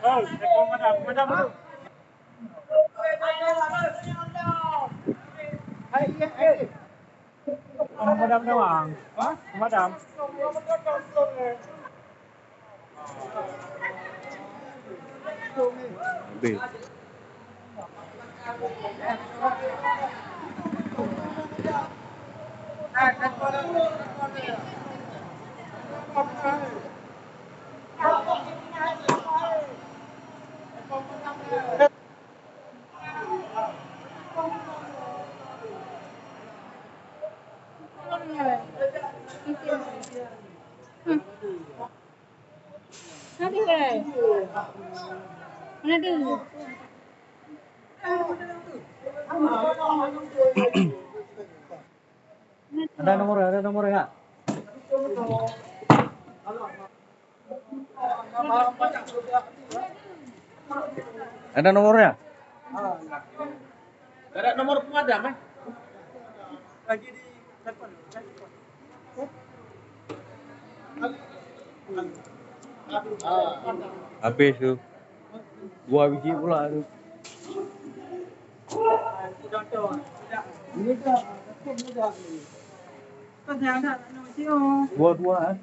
Oh, telepon madam dulu. Madam doang. Hah? Madam. B. Hadi guys. Mana dia? Ada nomornya nggak? Ada nomornya? Ada nomor pemadam lagi di telepon. Habis tuh. 2 biji pula tuh. Dua kan?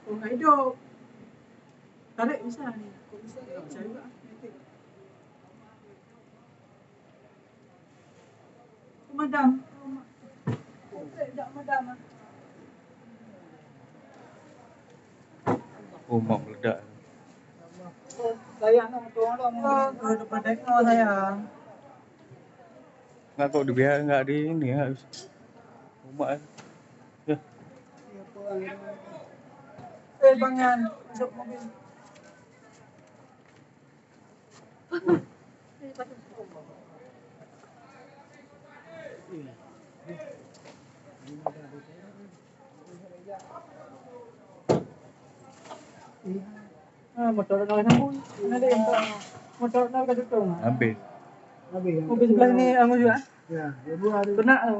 Nggak hidup. Tarik bisa nih. Kok bisa? Nggak bisa juga. Pemadam. Tidak pemadam. Oh, mak meledak. Sayang dong, tolong. Ke depan tekno sayang. Nggak kok dibiar nggak di ini ya. Mak. Ya. Bangan masuk mobil. Motor nol kamu. Ada yang motor nol ke situ. Habis. Mobil sebelah ini kamu juga. Ya, ibu harus. Kena.